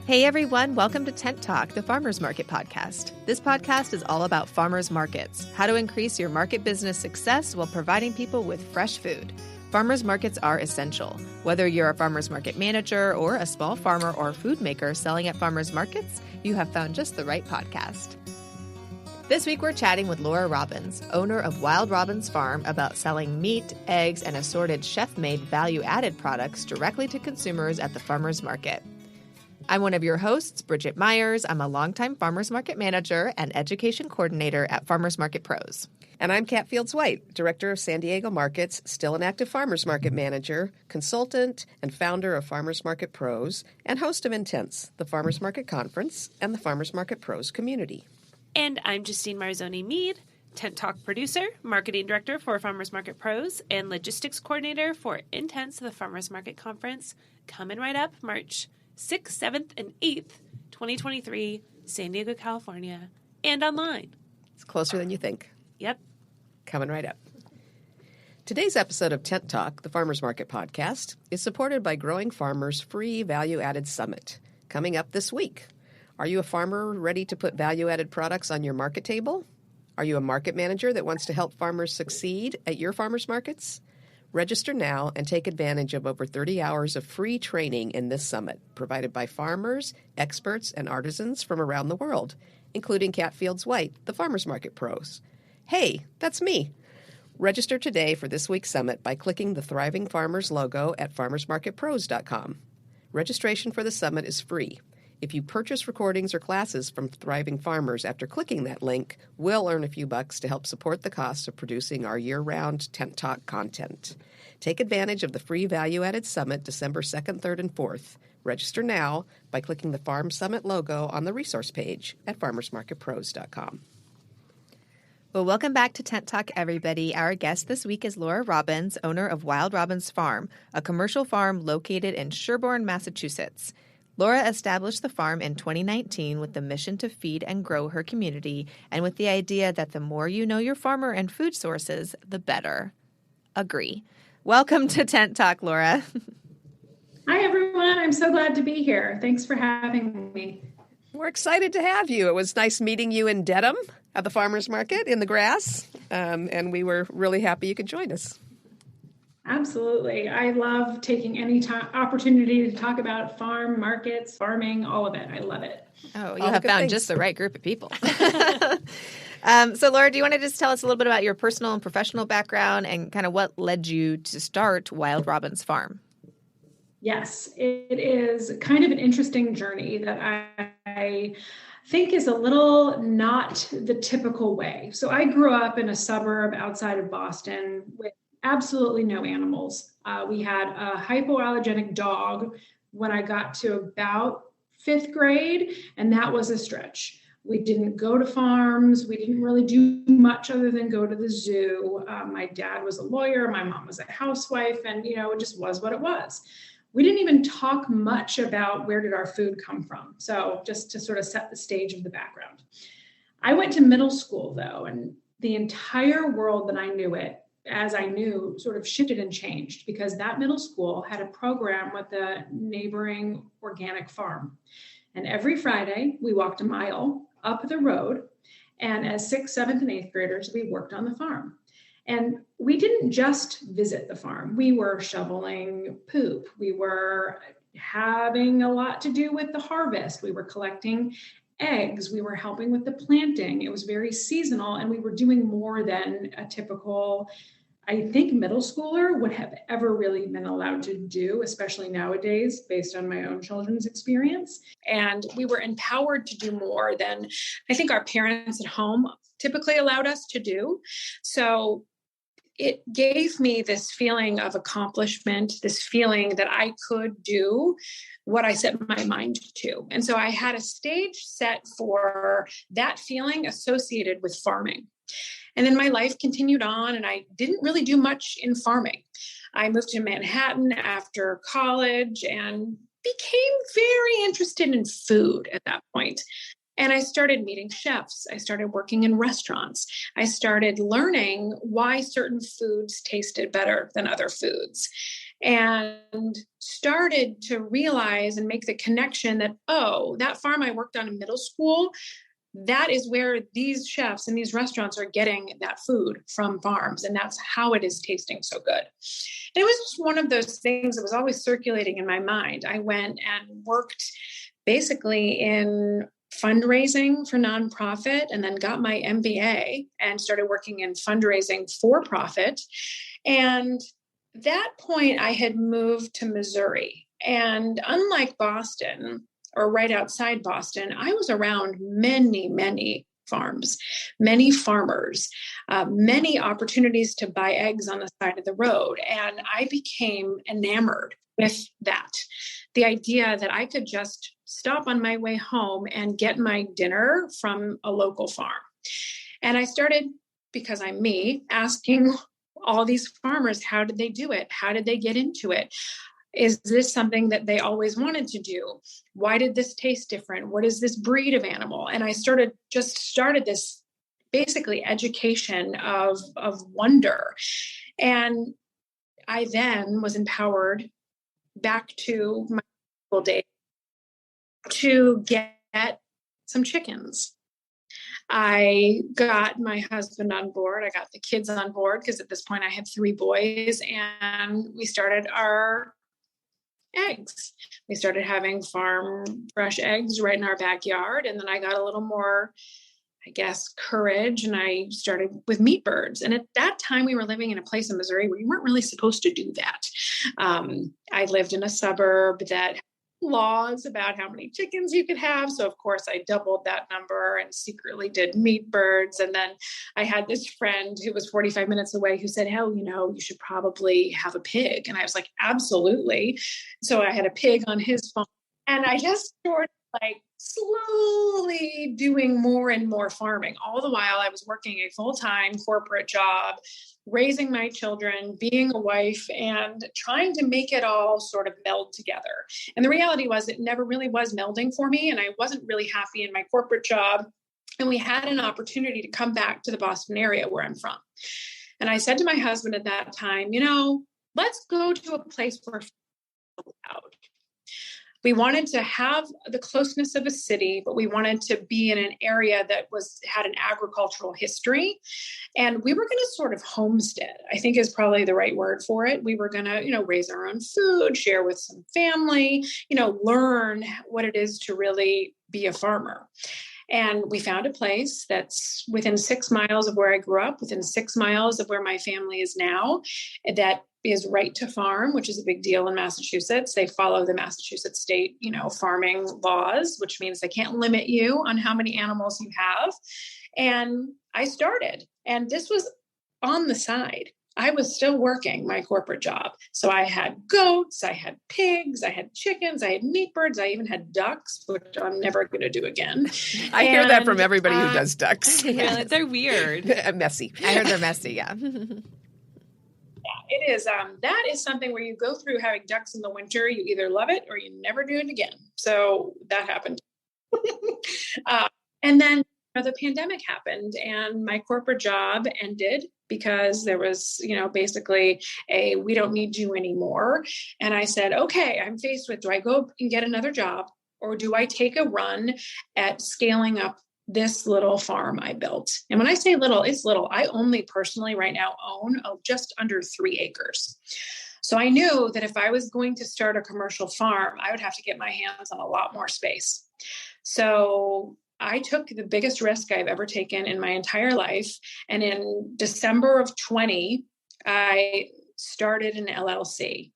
Hey everyone, welcome to Tent Talk, the Farmers Market podcast. This podcast is all about farmers markets, how to increase your market business success while providing people with fresh food. Farmers markets are essential. Whether you're a farmers market manager or a small farmer or food maker selling at farmers markets, you have found just the right podcast. This week we're chatting with Laura Robbins, owner of Wild Robbins Farm, about selling meat, eggs, and assorted chef-made value-added products directly to consumers at the farmers market. I'm one of your hosts, Bridget Myers. I'm a longtime farmers market manager and education coordinator at Farmers Market Pros. And I'm Kat Fields-White, director of San Diego Markets, still an active farmers market manager, consultant, and founder of Farmers Market Pros, and host of Intense, the Farmers Market Conference, and the Farmers Market Pros community. And I'm Justine Marzoni-Mead, Tent Talk producer, marketing director for Farmers Market Pros, and logistics coordinator for Intense, the Farmers Market Conference, coming right up March 6th, 7th, and 8th, 2023, San Diego, California, and online. It's closer than you think. Yep. Coming right up. Today's episode of Tent Talk, the Farmers Market podcast, is supported by Growing Farmers' free value-added summit, coming up this week. Are you a farmer ready to put value-added products on your market table? Are you a market manager that wants to help farmers succeed at your farmers markets? Register now and take advantage of over 30 hours of free training in this summit, provided by farmers, experts, and artisans from around the world, including Kat Fields-White, the Farmers Market Pros. Hey, that's me. Register today for this week's summit by clicking the Thriving Farmers logo at farmersmarketpros.com. Registration for the summit is free. If you purchase recordings or classes from Thriving Farmers after clicking that link, we'll earn a few bucks to help support the cost of producing our year-round Tent Talk content. Take advantage of the free value-added summit December 2nd, 3rd, and 4th. Register now by clicking the Farm Summit logo on the resource page at farmersmarketpros.com. Well, welcome back to Tent Talk, everybody. Our guest this week is Laura Robbins, owner of Wild Robbins Farm, a commercial farm located in Sherborne, Massachusetts. Laura established the farm in 2019 with the mission to feed and grow her community and with the idea that the more you know your farmer and food sources, the better. Agree. Welcome to Tent Talk, Laura. Hi, everyone. I'm so glad to be here. Thanks for having me. We're excited to have you. It was nice meeting you in Dedham at the farmers market in the grass, and we were really happy you could join us. Absolutely. I love taking any opportunity to talk about farm markets, farming, all of it. I love it. Oh, you have found just the right group of people. So, Laura, do you want to just tell us a little bit about your personal and professional background and kind of what led you to start Wild Robbins Farm? Yes, it is kind of an interesting journey that I think is a little not the typical way. So I grew up in a suburb outside of Boston with absolutely no animals. We had a hypoallergenic dog when I got to about 5th grade, and that was a stretch. We didn't go to farms. We didn't really do much other than go to the zoo. My dad was a lawyer. My mom was a housewife, and, it just was what it was. We didn't even talk much about where did our food come from. So just to sort of set the stage of the background. I went to middle school, though, and the entire world that I knew it, as I knew, sort of shifted and changed because that middle school had a program with a neighboring organic farm. And every Friday, we walked a mile up the road. And as 6th, 7th, and 8th graders, we worked on the farm. And we didn't just visit the farm. We were shoveling poop. We were having a lot to do with the harvest. We were collecting eggs. We were helping with the planting. It was very seasonal, and we were doing more than a typical, I think, middle schooler would have ever really been allowed to do, especially nowadays, based on my own children's experience. And we were empowered to do more than I think our parents at home typically allowed us to do. So it gave me this feeling of accomplishment, this feeling that I could do what I set my mind to. And so I had a stage set for that feeling associated with farming. And then my life continued on, and I didn't really do much in farming. I moved to Manhattan after college and became very interested in food at that point. And I started meeting chefs. I started working in restaurants. I started learning why certain foods tasted better than other foods. and started to realize and make the connection that, oh, that farm I worked on in middle school, that is where these chefs and these restaurants are getting that food from farms. And that's how it is tasting so good. And it was just one of those things that was always circulating in my mind. I went and worked basically in fundraising for nonprofit, and then got my MBA and started working in fundraising for profit. And at that point, I had moved to Missouri. And unlike Boston, or right outside Boston, I was around many, many farms, many farmers, many opportunities to buy eggs on the side of the road. And I became enamored with that. The idea that I could just stop on my way home and get my dinner from a local farm. And I started, because I'm me, asking all these farmers, how did they do it? How did they get into it? Is this something that they always wanted to do? Why did this taste different? What is this breed of animal? And I started this basically education of wonder. And I then was empowered back to my school days to get some chickens. I got my husband on board. I got the kids on board because at this point I had 3 boys, and we started our eggs. We started having farm fresh eggs right in our backyard. And then I got a little more, I guess, courage, and I started with meat birds. And at that time, we were living in a place in Missouri where you weren't really supposed to do that. I lived in a suburb that had laws about how many chickens you could have. So of course I doubled that number and secretly did meat birds. And then I had this friend who was 45 minutes away who said, hell, you should probably have a pig. And I was like, absolutely. So I had a pig on his farm, and I just started slowly doing more and more farming. All the while I was working a full-time corporate job, raising my children, being a wife, and trying to make it all sort of meld together. And the reality was it never really was melding for me. And I wasn't really happy in my corporate job. And we had an opportunity to come back to the Boston area where I'm from. And I said to my husband at that time, let's go to a place where we're loud. We wanted to have the closeness of a city, but we wanted to be in an area that had an agricultural history. And we were going to sort of homestead, I think is probably the right word for it. We were going to, raise our own food, share with some family, learn what it is to really be a farmer. And we found a place that's within 6 miles of where I grew up, within 6 miles of where my family is now, that is right to farm, which is a big deal in Massachusetts. They follow the Massachusetts state, farming laws, which means they can't limit you on how many animals you have. And I started, and this was on the side. I was still working my corporate job. So I had goats, I had pigs, I had chickens, I had meat birds, I even had ducks, which I'm never going to do again. I hear that from everybody who does ducks. Really? They're weird. Messy. I heard they're messy, yeah. It is. That is something where you go through having ducks in the winter. You either love it or you never do it again. So that happened. And then the pandemic happened, and my corporate job ended because there was, basically we don't need you anymore. And I said, okay, I'm faced with, do I go and get another job, or do I take a run at scaling up this little farm I built? And when I say little, it's little. I only personally right now own just under 3 acres. So I knew that if I was going to start a commercial farm, I would have to get my hands on a lot more space. So I took the biggest risk I've ever taken in my entire life. And in December of 20, I started an LLC.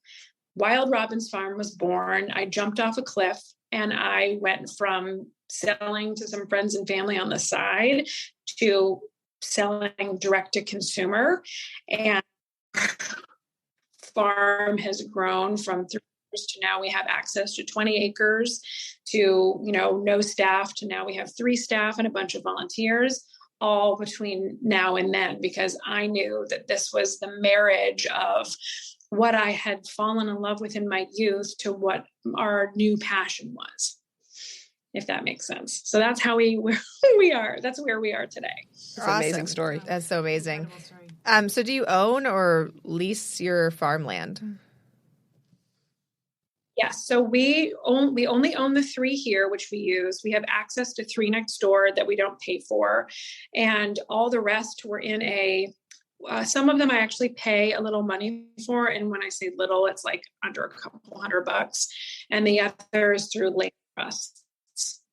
Wild Robbins Farm was born. I jumped off a cliff, and I went from selling to some friends and family on the side to selling direct to consumer. And farm has grown from 3 acres to now we have access to 20 acres to, no staff to now we have 3 staff and a bunch of volunteers, all between now and then, because I knew that this was the marriage of what I had fallen in love with in my youth to what our new passion was, if that makes sense. So that's how we are. That's where we are today. It's an amazing story. That's so amazing. So do you own or lease your farmland? Yes. So we only own the 3 here, which we use. We have access to 3 next door that we don't pay for. And all the rest were in some of them I actually pay a little money for. And when I say little, it's like under a couple $100. And the others through land trusts.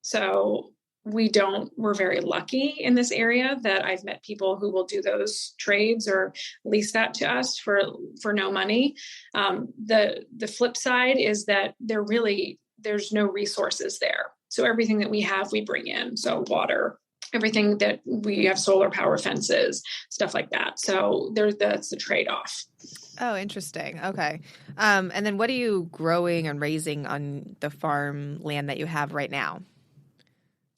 So we're very lucky in this area that I've met people who will do those trades or lease that to us for no money. The flip side is that there's no resources there. So everything that we have, we bring in. So water, everything that we have, solar power, fences, stuff like that. So that's the trade-off. Oh, interesting. Okay. And then what are you growing and raising on the farm land that you have right now?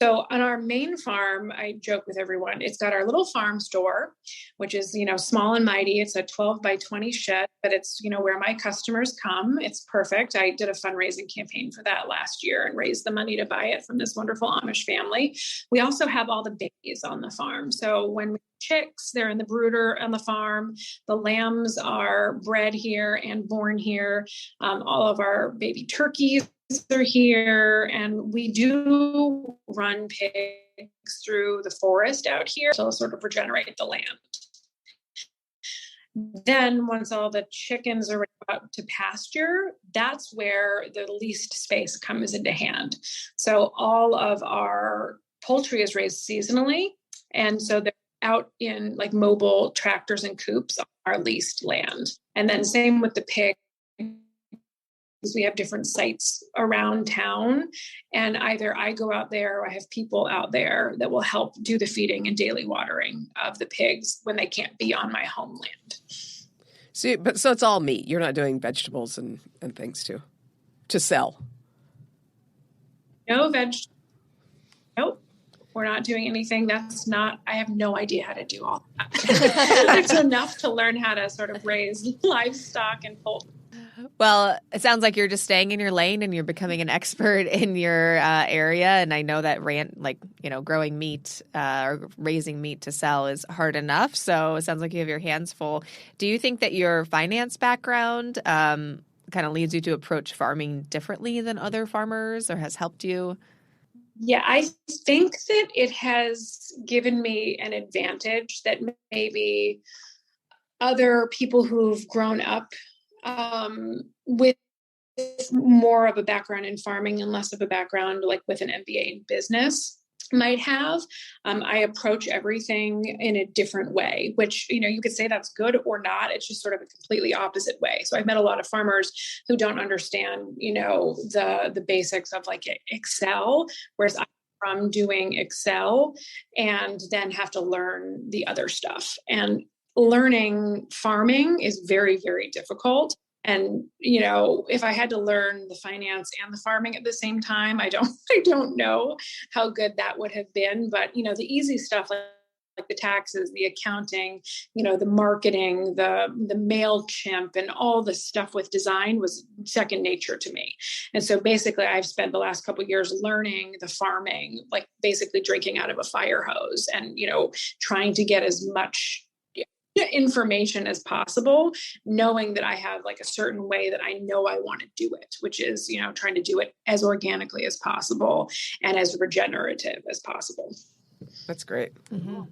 So on our main farm, I joke with everyone, it's got our little farm store, which is, small and mighty. It's a 12 by 20 shed, but it's, where my customers come. It's perfect. I did a fundraising campaign for that last year and raised the money to buy it from this wonderful Amish family. We also have all the babies on the farm. So when we have chicks, they're in the brooder on the farm. The lambs are bred here and born here. All of our baby turkeys are here, and we do run pigs through the forest out here to sort of regenerate the land. Then once all the chickens are out to pasture, that's where the leased space comes into hand. So all of our poultry is raised seasonally, and so they're out in like mobile tractors and coops on our leased land. And then same with the pig. We have different sites around town, and either I go out there or I have people out there that will help do the feeding and daily watering of the pigs when they can't be on my homeland. So it's all meat. You're not doing vegetables and things to sell. No veg. Nope. We're not doing anything. I have no idea how to do all that. It's enough to learn how to sort of raise livestock and poultry. Well, it sounds like you're just staying in your lane and you're becoming an expert in your area. And I know that growing meat or raising meat to sell is hard enough. So it sounds like you have your hands full. Do you think that your finance background kind of leads you to approach farming differently than other farmers, or has helped you? Yeah, I think that it has given me an advantage that maybe other people who've grown up with more of a background in farming and less of a background like with an MBA in business might have. I approach everything in a different way, which, you could say that's good or not. It's just sort of a completely opposite way. So I've met a lot of farmers who don't understand, the basics of like Excel, whereas I'm from doing Excel and then have to learn the other stuff. And learning farming is very, very difficult. And, if I had to learn the finance and the farming at the same time, I don't know how good that would have been. But, the easy stuff like the taxes, the accounting, the marketing, the MailChimp and all the stuff with design was second nature to me. And so basically I've spent the last couple of years learning the farming, like basically drinking out of a fire hose and, trying to get as much information as possible, knowing that I have like a certain way that I know I want to do it, which is, trying to do it as organically as possible and as regenerative as possible. That's great. Mm-hmm.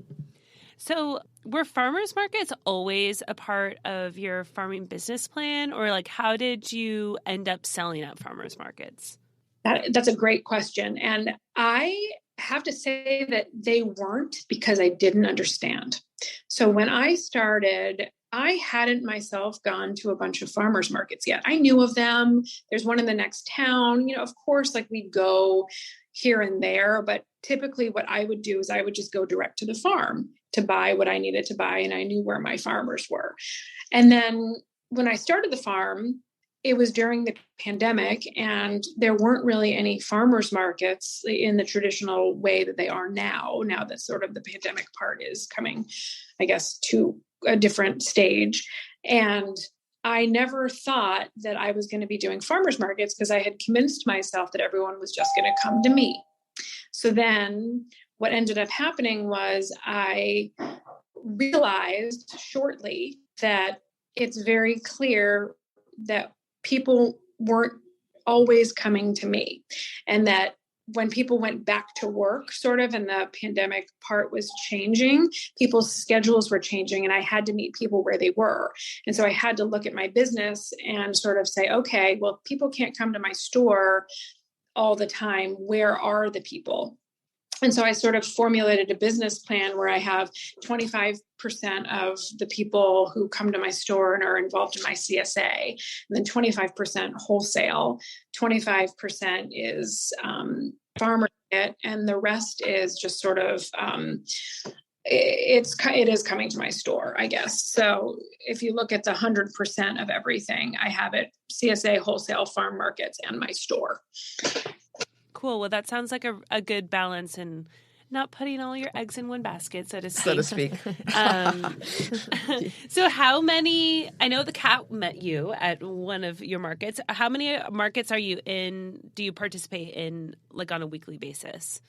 So were farmers markets always a part of your farming business plan, or like how did you end up selling at farmers markets? That's a great question. And I have to say that they weren't, because I didn't understand. So when I started, I hadn't myself gone to a bunch of farmers markets yet. I knew of them. There's one in the next town. Of course, like we go here and there, but typically what I would do is I would just go direct to the farm to buy what I needed to buy. And I knew where my farmers were. And then when I started the farm, it was during the pandemic, and there weren't really any farmers markets in the traditional way that they are now that sort of the pandemic part is coming, I guess, to a different stage. And I never thought that I was going to be doing farmers markets because I had convinced myself that everyone was just going to come to me. So then what ended up happening was I realized shortly that it's very clear that people weren't always coming to me. And that when people went back to work, sort of, and the pandemic part was changing, people's schedules were changing, and I had to meet people where they were. And so I had to look at my business and sort of say, okay, well, people can't come to my store all the time. Where are the people? And so I sort of formulated a business plan where I have 25% of the people who come to my store and are involved in my CSA, and then 25% wholesale, 25% is farm market, and the rest is just sort of it is coming to my store, I guess. So if you look at the 100% of everything, I have it CSA, wholesale, farm markets, and my store. Cool. Well, that sounds like a good balance and not putting all your eggs in one basket, so to speak. So to speak. So how many, I know the cat met you at one of your markets. How many markets are you in, do you participate in like on a weekly basis?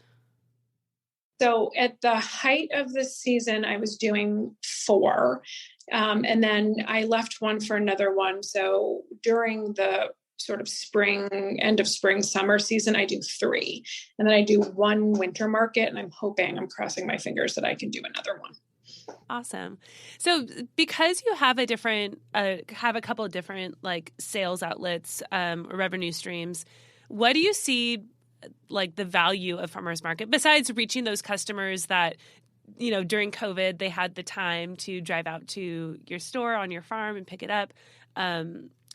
So at the height of the season, I was doing 4. And then I left one for another one. So during the sort of spring, end of spring, summer season, I do 3. And then I do 1 winter market, and I'm crossing my fingers that I can do another one. Awesome. So because you have a couple of different like sales outlets, revenue streams, what do you see like the value of farmers market besides reaching those customers that, you know, during COVID, they had the time to drive out to your store on your farm and pick it up.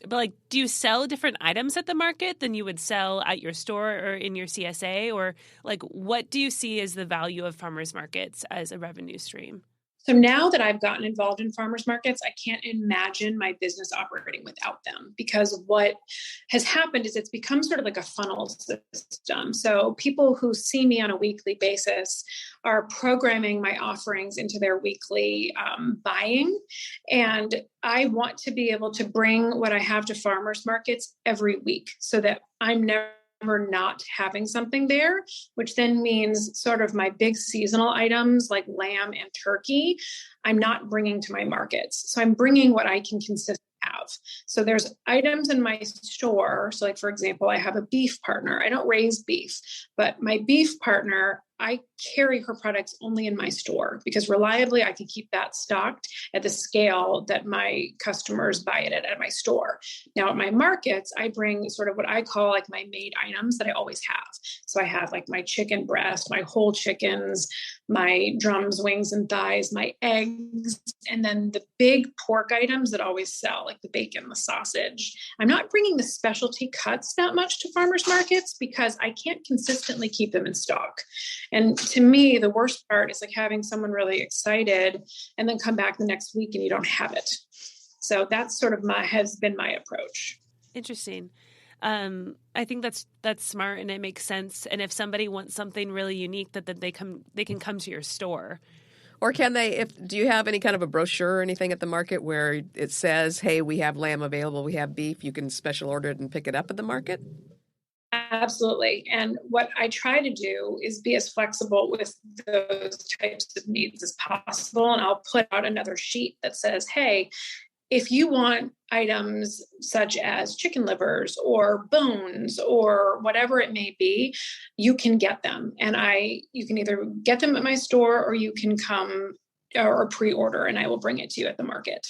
But like, do you sell different items at the market than you would sell at your store or in your CSA? Or like, what do you see as the value of farmers markets as a revenue stream? So now that I've gotten involved in farmers markets, I can't imagine my business operating without them, because what has happened is it's become sort of like a funnel system. So people who see me on a weekly basis are programming my offerings into their weekly buying. And I want to be able to bring what I have to farmers markets every week so that I'm never not having something there, which then means sort of my big seasonal items like lamb and turkey, I'm not bringing to my markets. So I'm bringing what I can consistently have. So there's items in my store. So like, for example, I have a beef partner. I don't raise beef, but my beef partner, I carry her products only in my store because reliably I can keep that stocked at the scale that my customers buy it at my store. Now at my markets, I bring sort of what I call like my made items that I always have. So I have like my chicken breast, my whole chickens, my drums, wings, and thighs, my eggs, and then the big pork items that always sell, like the bacon, the sausage. I'm not bringing the specialty cuts that much to farmers markets because I can't consistently keep them in stock. And to me, the worst part is like having someone really excited and then come back the next week and you don't have it. So that's sort of has been my approach. Interesting. I think that's smart and it makes sense. And if somebody wants something really unique, that they can come to your store. Or can they, do you have any kind of a brochure or anything at the market where it says, hey, we have lamb available, we have beef, you can special order it and pick it up at the market? Absolutely. And what I try to do is be as flexible with those types of needs as possible. And I'll put out another sheet that says, hey, if you want items such as chicken livers or bones or whatever it may be, you can get them. And you can either get them at my store or you can come or pre-order and I will bring it to you at the market.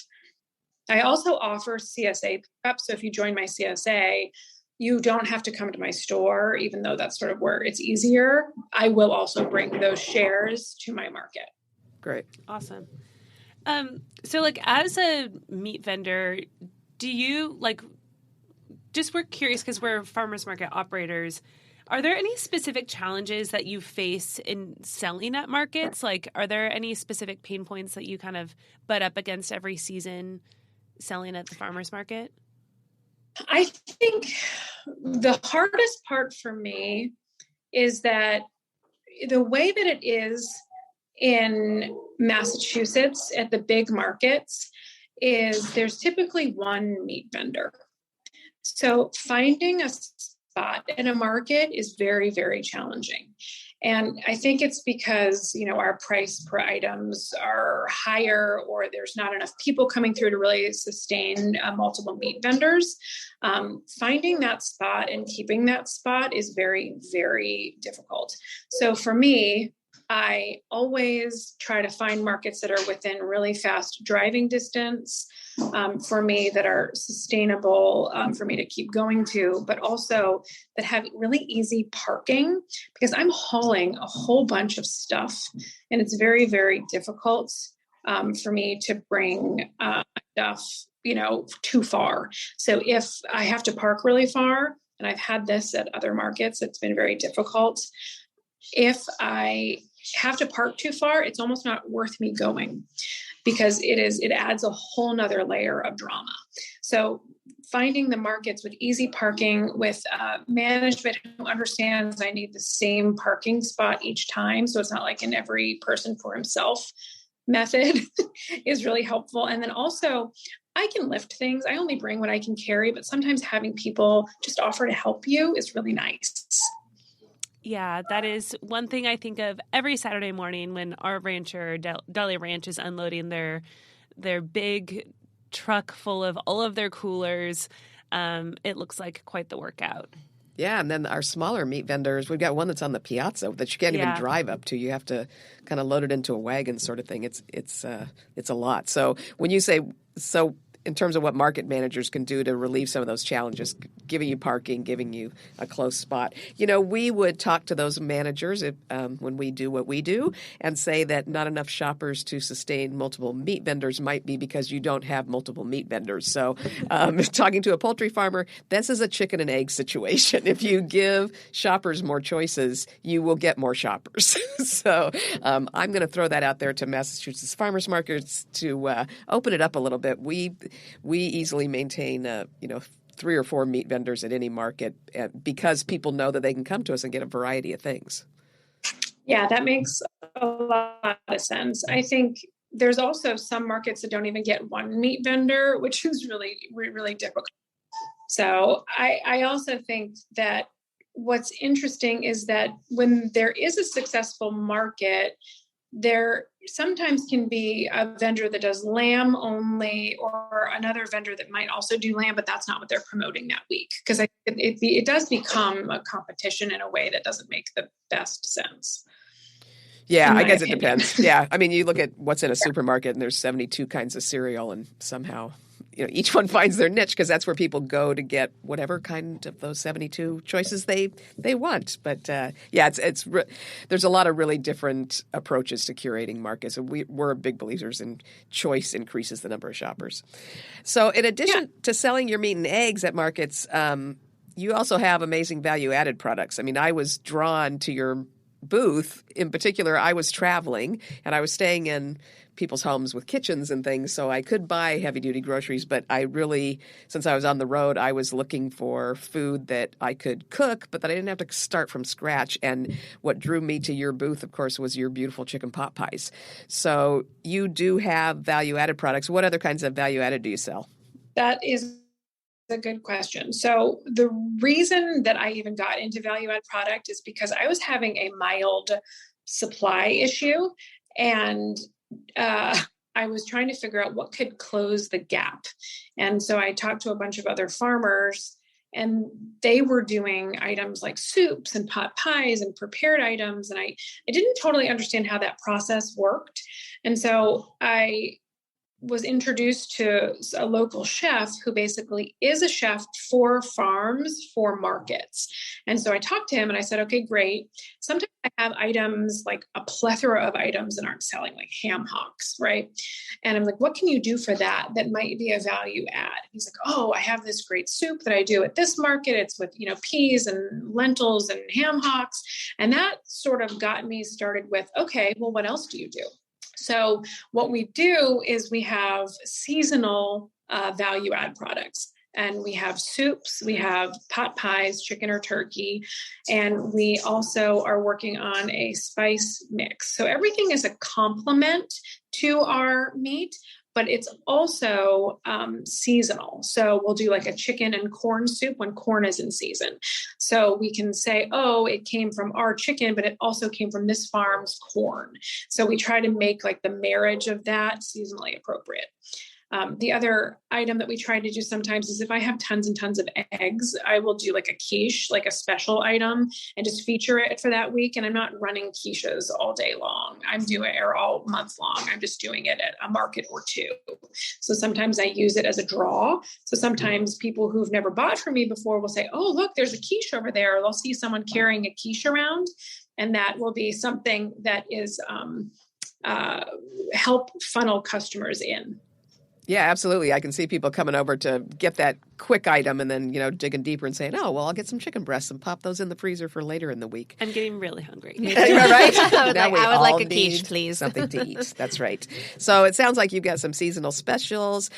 I also offer CSA pickup. So if you join my CSA, you don't have to come to my store, even though that's sort of where it's easier. I will also bring those shares to my market. Great. Awesome. So like as a meat vendor, do you we're curious because we're farmers market operators. Are there any specific challenges that you face in selling at markets? Like, are there any specific pain points that you kind of butt up against every season selling at the farmers market? I think the hardest part for me is that the way that it is in Massachusetts at the big markets is there's typically one meat vendor. So finding a spot in a market is very, very challenging. And I think it's because, our price per items are higher, or there's not enough people coming through to really sustain multiple meat vendors. Finding that spot and keeping that spot is very, very difficult. So for me, I always try to find markets that are within really fast driving distance for me, that are sustainable for me to keep going to, but also that have really easy parking, because I'm hauling a whole bunch of stuff and it's very, very difficult for me to bring stuff, too far. So if I have to park really far, and I've had this at other markets, it's been very difficult. If I have to park too far, it's almost not worth me going, because it adds a whole nother layer of drama. So finding the markets with easy parking, with management who understands I need the same parking spot each time, so it's not like an every person for himself method is really helpful. And then also, I can lift things. I only bring what I can carry, but sometimes having people just offer to help you is really nice. Yeah, that is one thing I think of every Saturday morning when our rancher, Dahlia Ranch, is unloading their big truck full of all of their coolers. It looks like quite the workout. Yeah, and then our smaller meat vendors, we've got one that's on the piazza that you can't even drive up to. You have to kind of load it into a wagon sort of thing. It's a lot. So when you say in terms of what market managers can do to relieve some of those challenges, giving you parking, giving you a close spot. We would talk to those managers when we do what we do and say that not enough shoppers to sustain multiple meat vendors might be because you don't have multiple meat vendors. So talking to a poultry farmer, this is a chicken and egg situation. If you give shoppers more choices, you will get more shoppers. So I'm going to throw that out there to Massachusetts farmers markets to open it up a little bit. We easily maintain, 3 or 4 meat vendors at any market because people know that they can come to us and get a variety of things. Yeah, that makes a lot of sense. I think there's also some markets that don't even get one meat vendor, which is really, really difficult. So I also think that what's interesting is that when there is a successful market, there sometimes can be a vendor that does lamb only, or another vendor that might also do lamb, but that's not what they're promoting that week. Because it does become a competition in a way that doesn't make the best sense. Yeah, I guess it depends. Yeah. I mean, you look at what's in a supermarket and there's 72 kinds of cereal, and somehow each one finds their niche because that's where people go to get whatever kind of those 72 choices they want. But there's a lot of really different approaches to curating markets. And we're big believers in choice increases the number of shoppers. So in addition to selling your meat and eggs at markets, you also have amazing value-added products. I mean, I was drawn to your booth. In particular, I was traveling and I was staying in people's homes with kitchens and things, so I could buy heavy-duty groceries, but I really, since I was on the road, I was looking for food that I could cook, but that I didn't have to start from scratch. And what drew me to your booth, of course, was your beautiful chicken pot pies. So you do have value-added products. What other kinds of value-added do you sell? That is a good question. So the reason that I even got into value-added product is because I was having a mild supply issue, and I was trying to figure out what could close the gap. And so I talked to a bunch of other farmers, and they were doing items like soups and pot pies and prepared items. And I didn't totally understand how that process worked. And so I was introduced to a local chef who basically is a chef for farms, for markets. And so I talked to him and I said, okay, great. Sometimes I have items, like a plethora of items that aren't selling, like ham hocks, right? And I'm like, what can you do for that might be a value add? He's like, oh, I have this great soup that I do at this market. It's with, peas and lentils and ham hocks. And that sort of got me started with, okay, well, what else do you do? So what we do is we have seasonal value add products, and we have soups, we have pot pies, chicken or turkey, and we also are working on a spice mix. So everything is a complement to our meat, but it's also seasonal. So we'll do like a chicken and corn soup when corn is in season. So we can say, oh, it came from our chicken, but it also came from this farm's corn. So we try to make like the marriage of that seasonally appropriate. The other item that we try to do sometimes is if I have tons and tons of eggs, I will do like a quiche, like a special item, and just feature it for that week. And I'm not running quiches all day long. I'm doing it all month long. I'm just doing it at a market or two. So sometimes I use it as a draw. So sometimes people who've never bought from me before will say, oh, look, there's a quiche over there. They'll see someone carrying a quiche around. And that will be something that is help funnel customers in. Yeah, absolutely. I can see people coming over to get that quick item and then, digging deeper and saying, oh, well, I'll get some chicken breasts and pop those in the freezer for later in the week. I'm getting really hungry. Right? I would like a quiche, please. Something to eat. That's right. So it sounds like you've got some seasonal specials.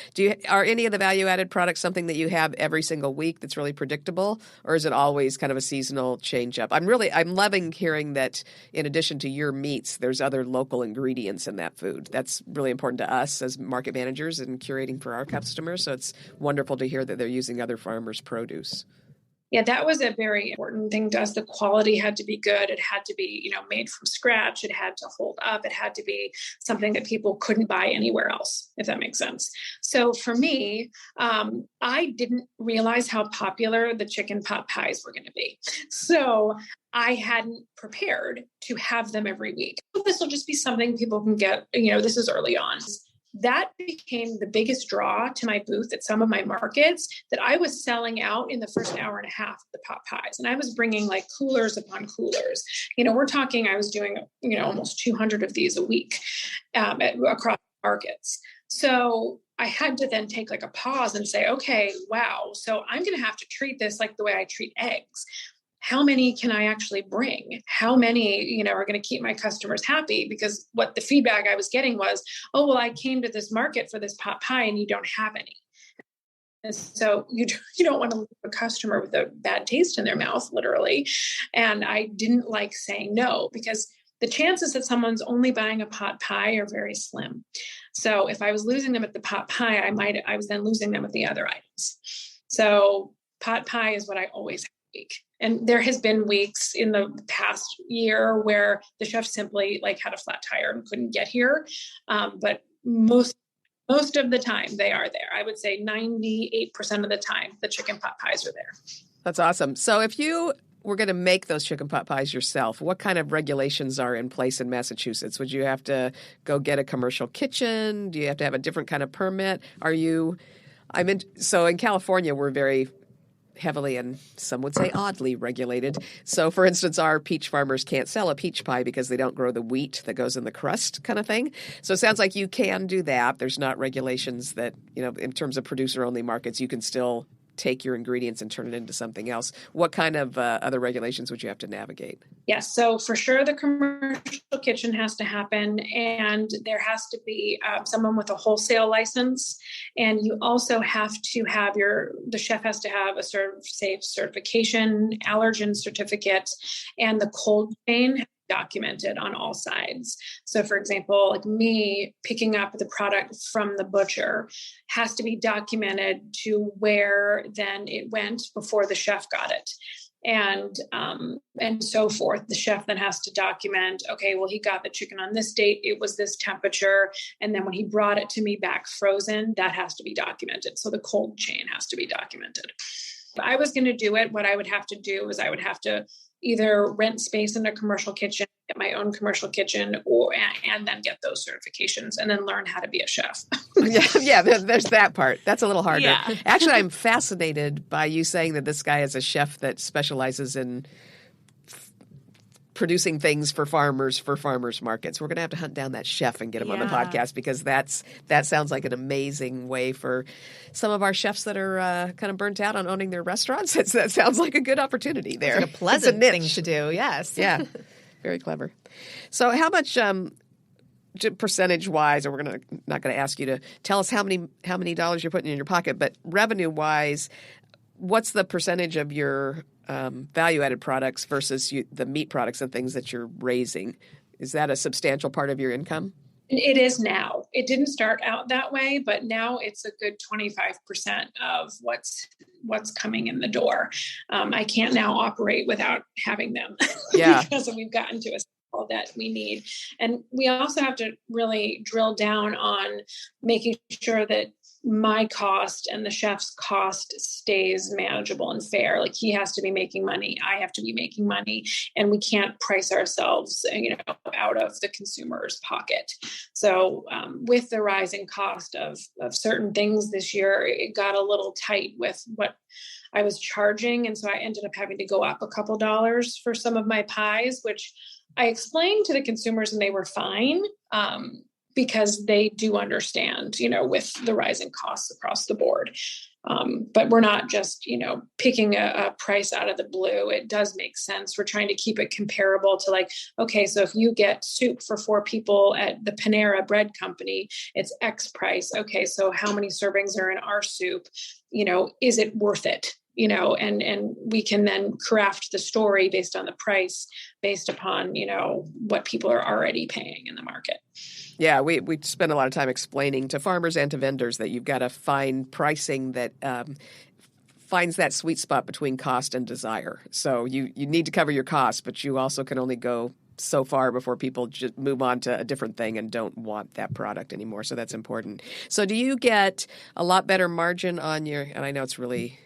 Are any of the value-added products something that you have every single week that's really predictable, or is it always kind of a seasonal change-up? I'm loving hearing that in addition to your meats, there's other local ingredients in that food. That's really important to us as market managers and curating for our customers. So it's wonderful to hear that they're using other farmers' produce. Yeah, that was a very important thing to us. The quality had to be good. It had to be, made from scratch. It had to hold up. It had to be something that people couldn't buy anywhere else, if that makes sense. So for me, I didn't realize how popular the chicken pot pies were going to be. So I hadn't prepared to have them every week. This will just be something people can get, this is early on. That became the biggest draw to my booth at some of my markets, that I was selling out in the first hour and a half of the pot pies. And I was bringing like coolers upon coolers. We're talking, I was doing, almost 200 of these a week across markets. So I had to then take like a pause and say, okay, wow. So I'm going to have to treat this like the way I treat eggs. How many can I actually bring? How many, are going to keep my customers happy? Because what the feedback I was getting was, oh, well, I came to this market for this pot pie and you don't have any. And so you don't want to leave a customer with a bad taste in their mouth, literally. And I didn't like saying no, because the chances that someone's only buying a pot pie are very slim. So if I was losing them at the pot pie, I was then losing them at the other items. So pot pie is what I always have week. And there has been weeks in the past year where the chef simply had a flat tire and couldn't get here. But most of the time they are there. I would say 98% of the time the chicken pot pies are there. That's awesome. So if you were going to make those chicken pot pies yourself, what kind of regulations are in place in Massachusetts? Would you have to go get a commercial kitchen? Do you have to have a different kind of permit? So in California, we're very heavily and some would say oddly regulated. So, for instance, our peach farmers can't sell a peach pie because they don't grow the wheat that goes in the crust kind of thing. So it sounds like you can do that. There's not regulations that, in terms of producer-only markets, you can still take your ingredients and turn it into something else. What kind of other regulations would you have to navigate? Yes. So for sure, the commercial kitchen has to happen, and there has to be someone with a wholesale license. And you also have to have the chef has to have a safe certification, allergen certificate, and the cold chain documented on all sides. So for example, like me picking up the product from the butcher has to be documented to where then it went before the chef got it. And so forth. The chef then has to document, okay, well, he got the chicken on this date. It was this temperature. And then when he brought it to me back frozen, that has to be documented. So the cold chain has to be documented. If I was going to do it, what I would have to do is I would have to either rent space in a commercial kitchen, get my own commercial kitchen, and then get those certifications and then learn how to be a chef. Yeah, there's that part. That's a little harder. Yeah. Actually, I'm fascinated by you saying that this guy is a chef that specializes in producing things for farmers markets. We're going to have to hunt down that chef and get him on the podcast, because that sounds like an amazing way for some of our chefs that are kind of burnt out on owning their restaurants. That sounds like a good opportunity there. It's like a pleasant thing to do. Yes. Yeah. Very clever. So how much percentage-wise, or we're not going to ask you to tell us how many dollars you're putting in your pocket, but revenue-wise, what's the percentage of your value-added products versus the meat products and things that you're raising? Is that a substantial part of your income? It is now. It didn't start out that way, but now it's a good 25% of what's coming in the door. I can't now operate without having them because we've gotten to a scale that we need. And we also have to really drill down on making sure that my cost and the chef's cost stays manageable and fair. Like, he has to be making money. I have to be making money, and we can't price ourselves, out of the consumer's pocket. So with the rising cost of certain things this year, it got a little tight with what I was charging. And so I ended up having to go up a couple dollars for some of my pies, which I explained to the consumers, and they were fine. Because they do understand, with the rising costs across the board. But we're not just, picking a price out of the blue. It does make sense. We're trying to keep it comparable to, like, okay, so if you get soup for 4 people at the Panera Bread Company, it's X price. Okay, so how many servings are in our soup? Is it worth it? And we can then craft the story based on the price, based upon, what people are already paying in the market. Yeah, we spend a lot of time explaining to farmers and to vendors that you've got to find pricing that finds that sweet spot between cost and desire. So you need to cover your costs, but you also can only go so far before people just move on to a different thing and don't want that product anymore. So that's important. So do you get a lot better margin on your, and I know it's really,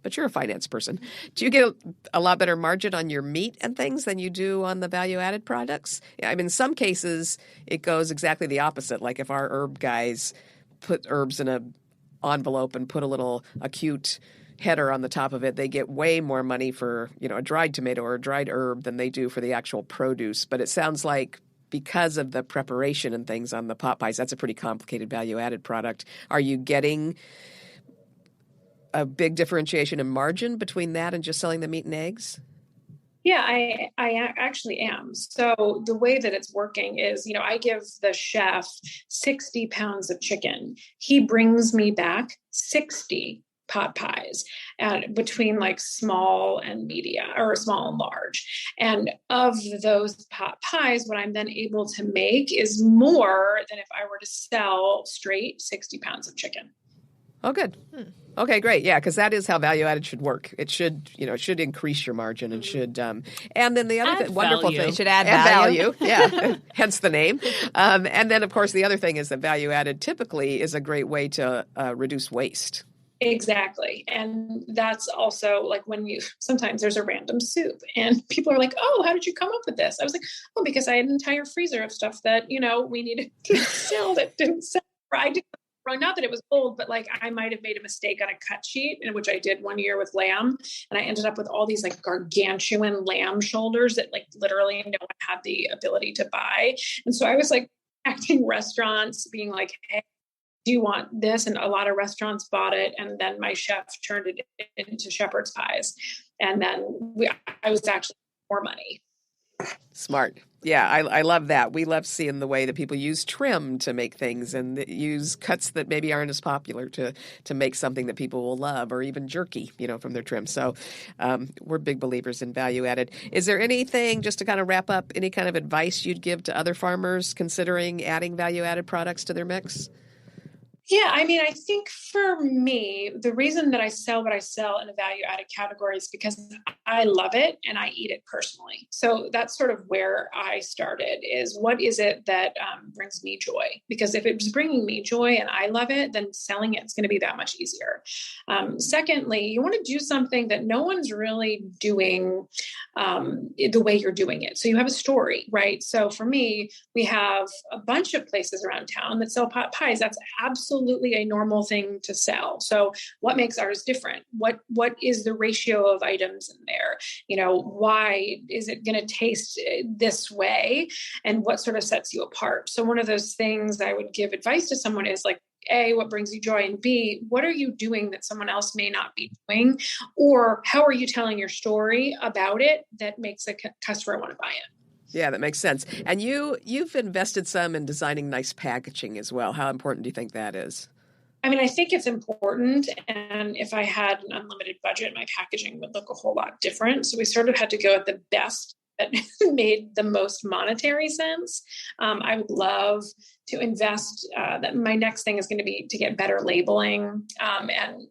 but you're a finance person. Do you get a lot better margin on your meat and things than you do on the value-added products? I mean, in some cases, it goes exactly the opposite. Like if our herb guys put herbs in an envelope and put a cute header on the top of it, they get way more money for, a dried tomato or a dried herb than they do for the actual produce. But it sounds like because of the preparation and things on the pot pies, that's a pretty complicated value-added product. Are you getting a big differentiation in margin between that and just selling the meat and eggs? Yeah, I actually am. So the way that it's working is, I give the chef 60 pounds of chicken. He brings me back 60 pot pies between like small and medium, or small and large. And of those pot pies, what I'm then able to make is more than if I were to sell straight 60 pounds of chicken. Oh, good. Okay, great. Yeah, because that is how value added should work. It should, it should increase your margin and should, and then the other wonderful thing, it should add value. Yeah, hence the name. And then, of course, the other thing is that value added typically is a great way to reduce waste. Exactly. And that's also like when sometimes there's a random soup and people are like, oh, how did you come up with this? I was like, oh, because I had an entire freezer of stuff that, we needed to sell that didn't sell. I didn't. Not that it was old, but like I might have made a mistake on a cut sheet, in which I did one year with lamb. And I ended up with all these like gargantuan lamb shoulders that like literally no one had the ability to buy. And so I was like acting restaurants being like, hey, do you want this? And a lot of restaurants bought it. And then my chef turned it into shepherd's pies. And then I was actually more money. Smart. Yeah, I love that. We love seeing the way that people use trim to make things and use cuts that maybe aren't as popular to make something that people will love, or even jerky, from their trim. So we're big believers in value added. Is there anything, just to kind of wrap up, any kind of advice you'd give to other farmers considering adding value added products to their mix? Yeah, I mean, I think for me, the reason that I sell what I sell in the value added category is because I love it and I eat it personally. So that's sort of where I started, is what is it that brings me joy? Because if it's bringing me joy and I love it, then selling it is going to be that much easier. Secondly, you want to do something that no one's really doing the way you're doing it. So you have a story, right? So for me, we have a bunch of places around town that sell pot pies. That's absolutely a normal thing to sell. So what makes ours different? What is the ratio of items in there? Why is it going to taste this way? And what sort of sets you apart? So one of those things I would give advice to someone is like, A, what brings you joy? And B, what are you doing that someone else may not be doing? Or how are you telling your story about it that makes a customer want to buy it? Yeah, that makes sense. And you've invested some in designing nice packaging as well. How important do you think that is? I mean, I think it's important. And if I had an unlimited budget, my packaging would look a whole lot different. So we sort of had to go at the best that made the most monetary sense. I would love to invest. That my next thing is going to be to get better labeling, and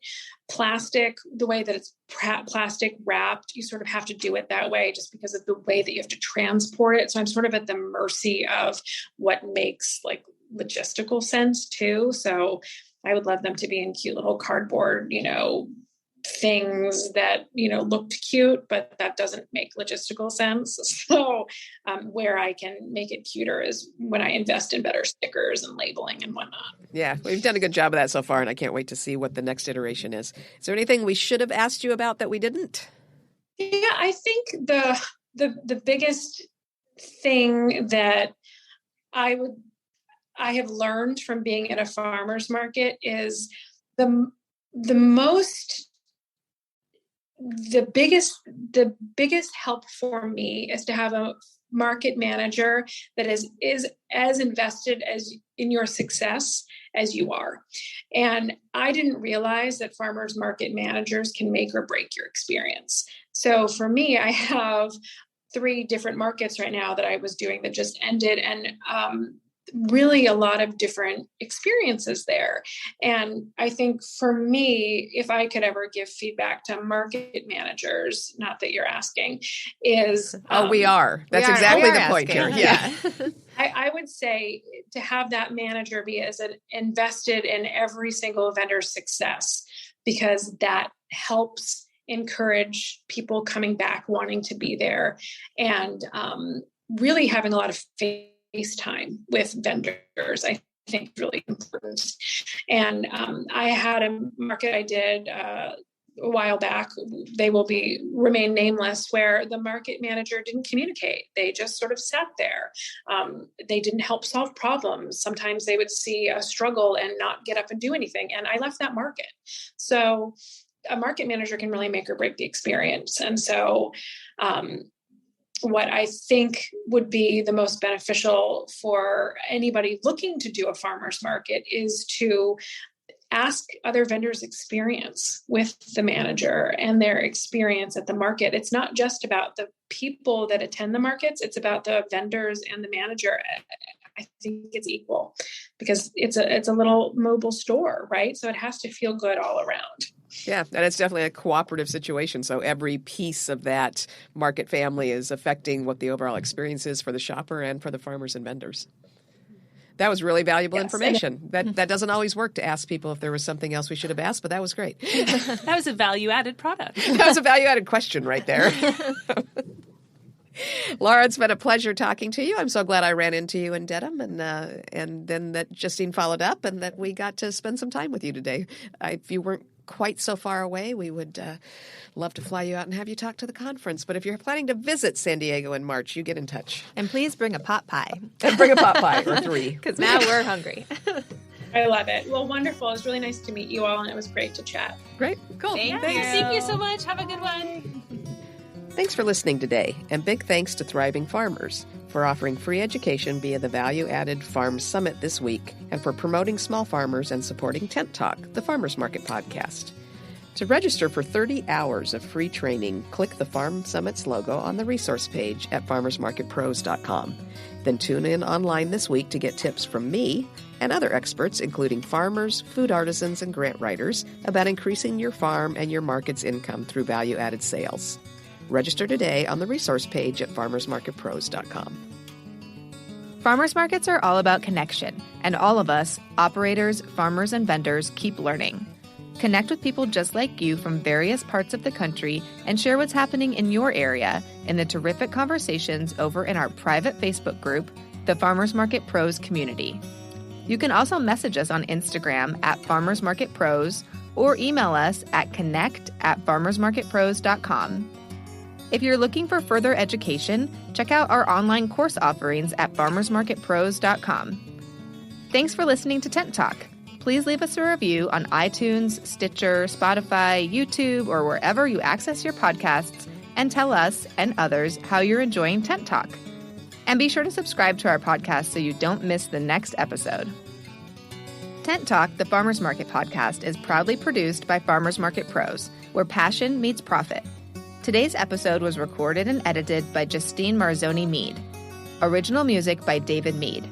plastic, the way that it's plastic wrapped, you sort of have to do it that way just because of the way that you have to transport it. So I'm sort of at the mercy of what makes like logistical sense too. So I would love them to be in cute little cardboard, things that, looked cute, but that doesn't make logistical sense. So where I can make it cuter is when I invest in better stickers and labeling and whatnot. Yeah, we've done a good job of that so far, and I can't wait to see what the next iteration is. Is there anything we should have asked you about that we didn't? Yeah, I think the biggest thing that I have learned from being at a farmer's market is the biggest help for me is to have a market manager that is as invested as in your success as you are. And I didn't realize that farmers market managers can make or break your experience. So for me, I have 3 different markets right now that I was doing that just ended, and really a lot of different experiences there. And I think for me, if I could ever give feedback to market managers, not that you're asking, is... we are. That's exactly the point here. Yeah. I would say to have that manager be as invested in every single vendor's success, because that helps encourage people coming back, wanting to be there, and really having a lot of faith time with vendors, I think, is really important. And I had a market I did a while back. They will remain nameless, where the market manager didn't communicate. They just sort of sat there. They didn't help solve problems. Sometimes they would see a struggle and not get up and do anything. And I left that market. So a market manager can really make or break the experience. And so what I think would be the most beneficial for anybody looking to do a farmer's market is to ask other vendors' experience with the manager and their experience at the market. It's not just about the people that attend the markets, it's about the vendors and the manager. I think it's equal, because it's a little mobile store, right? So it has to feel good all around. Yeah, and it's definitely a cooperative situation. So every piece of that market family is affecting what the overall experience is for the shopper and for the farmers and vendors. That was really valuable information. That doesn't always work, to ask people if there was something else we should have asked, but that was great. That was a value-added product. That was a value-added question right there. Laura, it's been a pleasure talking to you. I'm so glad I ran into you in Dedham, and then that Justine followed up, and that we got to spend some time with you today. If you weren't quite so far away, we would love to fly you out and have you talk to the conference. But if you're planning to visit San Diego in March, you get in touch. And please bring a pot pie. And bring a pot pie or 3. Because now we're hungry. I love it. Well, wonderful. It was really nice to meet you all, and it was great to chat. Great. Cool. Thank you so much. Have a good one. Thanks for listening today, and big thanks to Thriving Farmers for offering free education via the Value Added Farm Summit this week, and for promoting small farmers and supporting Tent Talk, the Farmers Market podcast. To register for 30 hours of free training, click the Farm Summit's logo on the resource page at farmersmarketpros.com. Then tune in online this week to get tips from me and other experts, including farmers, food artisans, and grant writers, about increasing your farm and your market's income through value-added sales. Register today on the resource page at farmersmarketpros.com. Farmers markets are all about connection, and all of us, operators, farmers, and vendors, keep learning. Connect with people just like you from various parts of the country and share what's happening in your area in the terrific conversations over in our private Facebook group, the Farmers Market Pros Community. You can also message us on Instagram at Farmers Market Pros or email us at connect@farmersmarketpros.com. If you're looking for further education, check out our online course offerings at farmersmarketpros.com. Thanks for listening to Tent Talk. Please leave us a review on iTunes, Stitcher, Spotify, YouTube, or wherever you access your podcasts, and tell us and others how you're enjoying Tent Talk. And be sure to subscribe to our podcast so you don't miss the next episode. Tent Talk, the Farmers Market podcast, is proudly produced by Farmers Market Pros, where passion meets profit. Today's episode was recorded and edited by Justine Marzoni Mead. Original music by David Mead.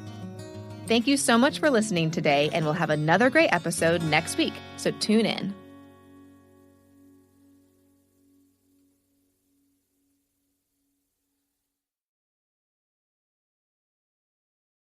Thank you so much for listening today, and we'll have another great episode next week, so tune in.